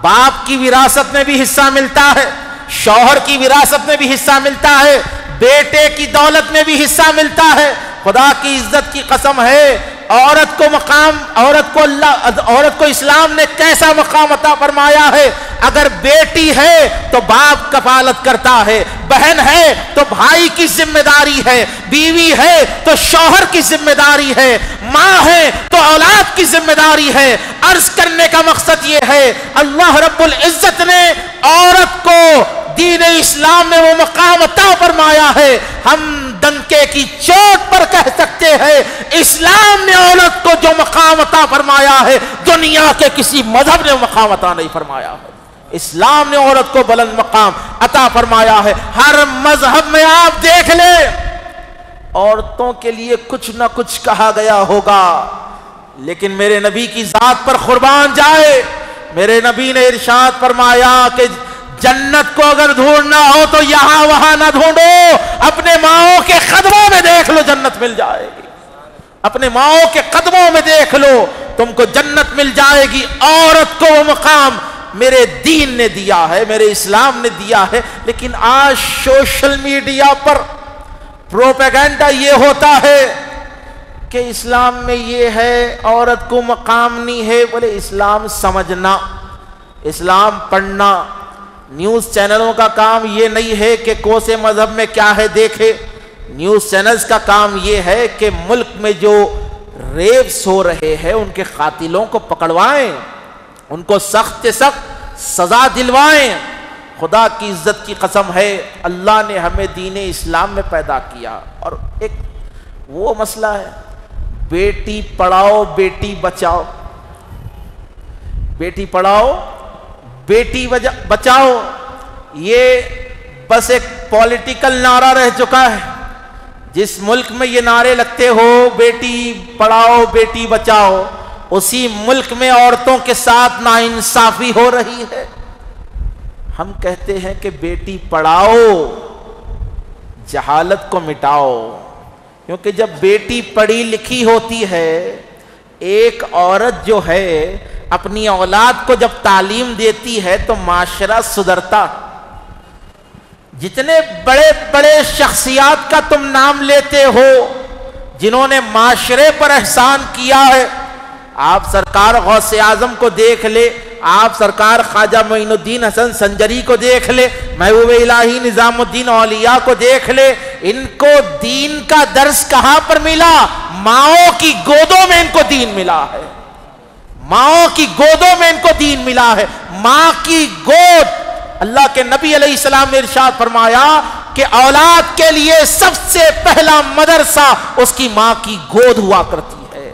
باپ کی وراثت میں بھی حصہ ملتا ہے، شوہر کی وراثت میں بھی حصہ ملتا ہے، بیٹے کی دولت میں بھی حصہ ملتا ہے۔ خدا کی عزت کی قسم ہے، عورت کو مقام، عورت کو اسلام نے کیسا مقام عطا فرمایا ہے۔ اگر بیٹی ہے تو باپ کفالت کرتا ہے، بہن ہے تو بھائی کی ذمہ داری ہے، بیوی ہے تو شوہر کی ذمہ داری ہے، ماں ہے تو اولاد کی ذمہ داری ہے۔ عرض کرنے کا مقصد یہ ہے، اللہ رب العزت نے عورت کو دین اسلام میں وہ مقام عطا فرمایا ہے، ہم ڈنکے کی چوٹ پر کہہ سکتے ہیں اسلام نے عورت کو جو مقام عطا فرمایا ہے دنیا کے کسی مذہب نے مقام عطا نہیں فرمایا ہے۔ اسلام نے عورت کو بلند مقام عطا فرمایا ہے۔ ہر مذہب میں آپ دیکھ لیں عورتوں کے لیے کچھ نہ کچھ کہا گیا ہوگا، لیکن میرے نبی کی ذات پر قربان جائے میرے نبی نے ارشاد فرمایا کہ جنت کو اگر ڈھونڈنا ہو تو یہاں وہاں نہ ڈھونڈو، اپنے ماؤں کے قدموں میں دیکھ لو جنت مل جائے گی، اپنے ماؤں کے قدموں میں دیکھ لو تم کو جنت مل جائے گی۔ عورت کو وہ مقام میرے دین نے دیا ہے، میرے اسلام نے دیا ہے، لیکن آج سوشل میڈیا پر پروپیگنڈا یہ ہوتا ہے کہ اسلام میں یہ ہے، عورت کو مقام نہیں ہے۔ بولے اسلام سمجھنا، اسلام پڑھنا، نیوز چینلوں کا کام یہ نہیں ہے کہ کون سے مذہب میں کیا ہے دیکھے، نیوز چینلز کا کام یہ ہے کہ ملک میں جو ریپس ہو رہے ہیں ان کے قاتلوں کو پکڑوائیں، ان کو سخت سے سخت سزا دلوائیں۔ خدا کی عزت کی قسم ہے، اللہ نے ہمیں دین اسلام میں پیدا کیا، اور ایک وہ مسئلہ ہے بیٹی پڑھاؤ بیٹی بچاؤ، بیٹی پڑھاؤ بیٹی بچاؤ، یہ بس ایک پولیٹیکل نعرہ رہ چکا ہے۔ جس ملک میں یہ نعرے لگتے ہو بیٹی پڑھاؤ بیٹی بچاؤ، اسی ملک میں عورتوں کے ساتھ ناانصافی ہو رہی ہے۔ ہم کہتے ہیں کہ بیٹی پڑھاؤ، جہالت کو مٹاؤ، کیونکہ جب بیٹی پڑھی لکھی ہوتی ہے، ایک عورت جو ہے اپنی اولاد کو جب تعلیم دیتی ہے تو معاشرہ سدھرتا۔ جتنے بڑے بڑے شخصیات کا تم نام لیتے ہو جنہوں نے معاشرے پر احسان کیا ہے، آپ سرکار غوث اعظم کو دیکھ لے، آپ سرکار خواجہ معین الدین حسن سنجری کو دیکھ لے، محبوب الہی نظام الدین اولیاء کو دیکھ لے، ان کو دین کا درس کہاں پر ملا؟ ماؤں کی گودوں میں ان کو دین ملا ہے، ماؤں کی گودوں میں ان کو دین ملا ہے۔ ماں کی گود، اللہ کے نبی علیہ السلام نے ارشاد فرمایا کہ اولاد کے لیے سب سے پہلا مدرسہ اس کی ماں کی گود ہوا کرتی ہے۔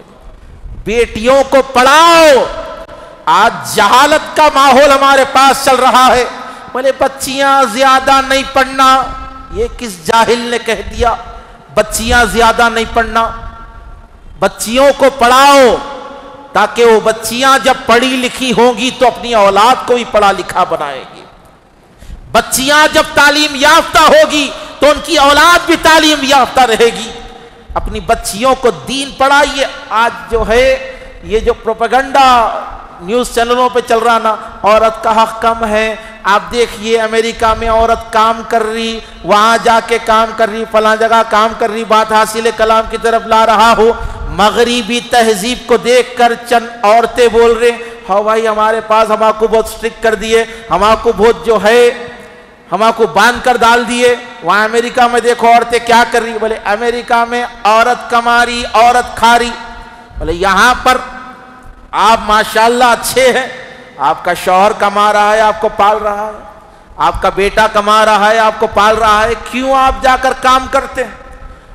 بیٹیوں کو پڑھاؤ۔ آج جہالت کا ماحول ہمارے پاس چل رہا ہے، بولے بچیاں زیادہ نہیں پڑھنا، یہ کس جاہل نے کہہ دیا بچیاں زیادہ نہیں پڑھنا؟ بچیوں کو پڑھاؤ تاکہ وہ بچیاں جب پڑھی لکھی ہوں گی تو اپنی اولاد کو بھی پڑھا لکھا بنائے گی۔ بچیاں جب تعلیم یافتہ ہوگی تو ان کی اولاد بھی تعلیم یافتہ رہے گی۔ اپنی بچیوں کو دین پڑھائیے۔ آج جو ہے یہ جو پروپیگنڈا نیوز چینلوں پہ چل رہا نا، عورت کا حق کم ہے، آپ دیکھیے امریکہ میں عورت کام کر رہی، وہاں جا کے کام کر رہی، فلاں جگہ کام کر رہی، بات حاصل کلام کی طرف لا رہا ہو۔ مغربی تہذیب کو دیکھ کر چند عورتیں بول رہے ہیں ہاں بھائی ہمارے پاس ہم کو بہت سٹرک کر دیے، ہم کو بہت جو ہے ہم کو باندھ کر ڈال دیے۔ وہاں امریکہ میں دیکھو عورتیں کیا کر رہی، بولے امریکہ میں عورت کما رہی عورت کھا رہی۔ بولے یہاں پر آپ ماشاءاللہ اچھے ہیں، آپ کا شوہر کما رہا ہے آپ کو پال رہا ہے، آپ کا بیٹا کما رہا ہے آپ کو پال رہا ہے، کیوں آپ جا کر کام کرتے ہیں؟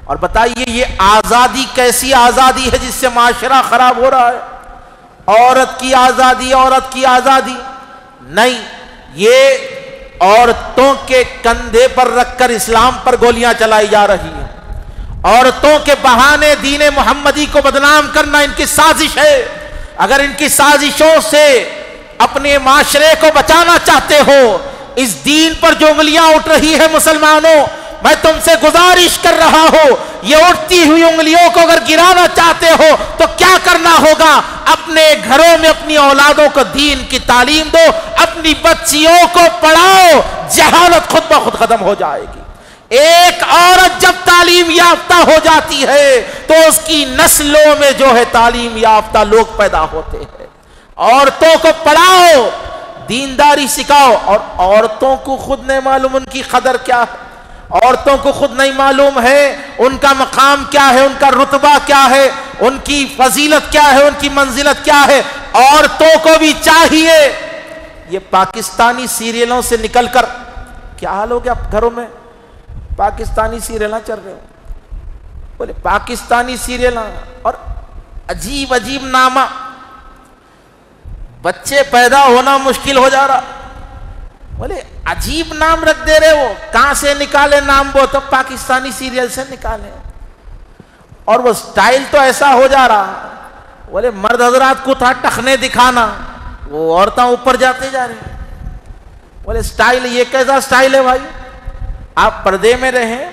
اور بتائیے یہ آزادی کیسی آزادی ہے جس سے معاشرہ خراب ہو رہا ہے؟ عورت کی آزادی، عورت کی آزادی نہیں، یہ عورتوں کے کندھے پر رکھ کر اسلام پر گولیاں چلائی جا رہی ہیں۔ عورتوں کے بہانے دین محمدی کو بدنام کرنا ان کی سازش ہے۔ اگر ان کی سازشوں سے اپنے معاشرے کو بچانا چاہتے ہو، اس دین پر جو انگلیاں اٹھ رہی ہے مسلمانوں، میں تم سے گزارش کر رہا ہوں، یہ اٹھتی ہوئی انگلیوں کو اگر گرانا چاہتے ہو تو کیا کرنا ہوگا؟ اپنے گھروں میں اپنی اولادوں کو دین کی تعلیم دو، اپنی بچیوں کو پڑھاؤ، جہالت خود بخود ختم ہو جائے گی۔ ایک عورت جب تعلیم یافتہ ہو جاتی ہے تو اس کی نسلوں میں جو ہے تعلیم یافتہ لوگ پیدا ہوتے ہیں۔ عورتوں کو پڑھاؤ، دینداری سکھاؤ، اور عورتوں کو خود نہیں معلوم ان کی قدر کیا ہے، عورتوں کو خود نہیں معلوم ہے ان کا مقام کیا ہے، ان کا رتبہ کیا ہے، ان کی فضیلت کیا ہے، ان کی منزلت کیا ہے۔ عورتوں کو بھی چاہیے، یہ پاکستانی سیریلوں سے نکل کر کیا حال ہو گیا گھروں میں؟ پاکستانی سیریلاں چل رہے ہو، بولے پاکستانی سیریلاں، اور عجیب عجیب نامہ، بچے پیدا ہونا مشکل ہو جا رہا، بولے عجیب نام رکھ دے رہے ہو، کہاں سے نکالے نام؟ وہ تو پاکستانی سیریل سے نکالے، اور وہ سٹائل تو ایسا ہو جا رہا، بولے مرد حضرات کو تھا ٹخنے دکھانا، وہ عورتیں اوپر جاتے جا رہے ہیں. بولے سٹائل, یہ کیسا سٹائل ہے بھائی؟ آپ پردے میں رہیں,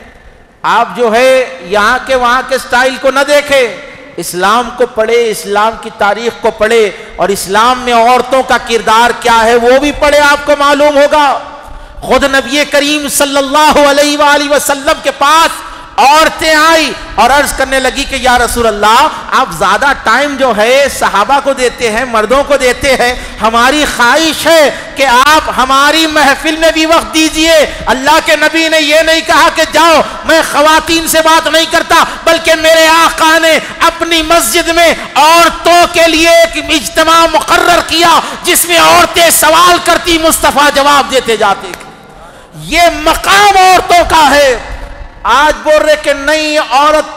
آپ جو ہے یہاں کے وہاں کے سٹائل کو نہ دیکھیں, اسلام کو پڑھے, اسلام کی تاریخ کو پڑھے, اور اسلام میں عورتوں کا کردار کیا ہے وہ بھی پڑھے, آپ کو معلوم ہوگا. خود نبی کریم صلی اللہ علیہ وآلہ وسلم کے پاس عورتیں آئی اور عرض کرنے لگی کہ یا رسول اللہ, آپ زیادہ ٹائم جو ہے صحابہ کو دیتے ہیں, مردوں کو دیتے ہیں, ہماری خواہش ہے کہ آپ ہماری محفل میں بھی وقت دیجئے. اللہ کے نبی نے یہ نہیں کہا کہ جاؤ میں خواتین سے بات نہیں کرتا, بلکہ میرے آقا نے اپنی مسجد میں عورتوں کے لیے ایک اجتماع مقرر کیا جس میں عورتیں سوال کرتی, مصطفیٰ جواب دیتے جاتے. یہ مقام عورتوں کا ہے. آج بول رہے کہ نہیں عورت.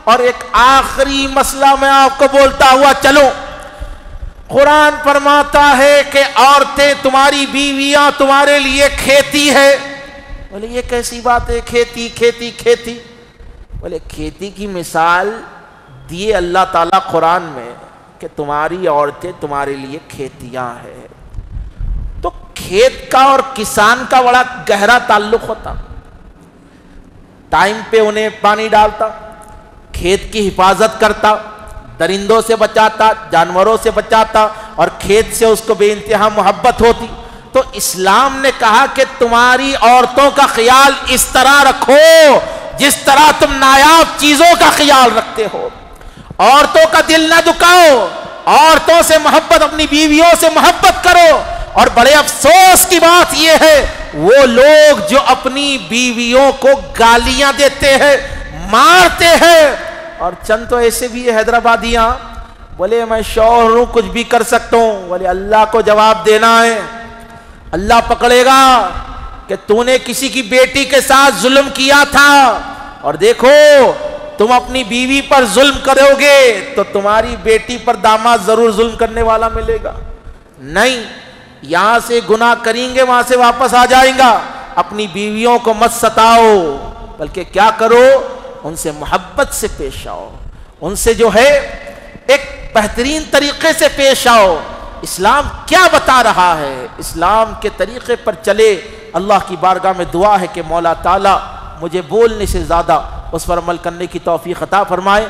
اور ایک آخری مسئلہ میں آپ کو بولتا ہوا چلو, قرآن فرماتا ہے کہ عورتیں تمہاری بیویاں تمہارے لیے کھیتی ہے. بولے یہ کیسی بات ہے, کھیتی کھیتی کھیتی؟ بولے کھیتی کی مثال دیے اللہ تعالیٰ قرآن میں کہ تمہاری عورتیں تمہارے لیے کھیتیاں ہیں. تو کھیت کا اور کسان کا بڑا گہرا تعلق ہوتا. ٹائم پہ انہیں پانی ڈالتا, کھیت کی حفاظت کرتا, درندوں سے بچاتا, جانوروں سے بچاتا, اور کھیت سے اس کو بے انتہا محبت ہوتی. تو اسلام نے کہا کہ تمہاری عورتوں کا خیال اس طرح رکھو جس طرح تم نایاب چیزوں کا خیال رکھتے ہو. عورتوں کا دل نہ دکھاؤ, عورتوں سے محبت, اپنی بیویوں سے محبت کرو. اور بڑے افسوس کی بات یہ ہے وہ لوگ جو اپنی بیویوں کو گالیاں دیتے ہیں, مارتے ہیں. اور چند تو ایسے بھی ہے حیدرآبادیاں, بولے میں شوہر ہوں کچھ بھی کر سکتا ہوں. بولے اللہ کو جواب دینا ہے, اللہ پکڑے گا کہ تو نے کسی کی بیٹی کے ساتھ ظلم کیا تھا, اور دیکھو تم اپنی بیوی پر ظلم کرو گے تو تمہاری بیٹی پر داماد ضرور ظلم کرنے والا ملے گا. نہیں, یہاں سے گناہ کریں گے وہاں سے واپس آ جائیں گا. اپنی بیویوں کو مت ستاؤ, بلکہ کیا کرو, ان سے محبت سے پیش آؤ, ان سے جو ہے ایک بہترین طریقے سے پیش آؤ. اسلام کیا بتا رہا ہے, اسلام کے طریقے پر چلے. اللہ کی بارگاہ میں دعا ہے کہ مولا تعالیٰ مجھے بولنے سے زیادہ اس پر عمل کرنے کی توفیق عطا فرمائے.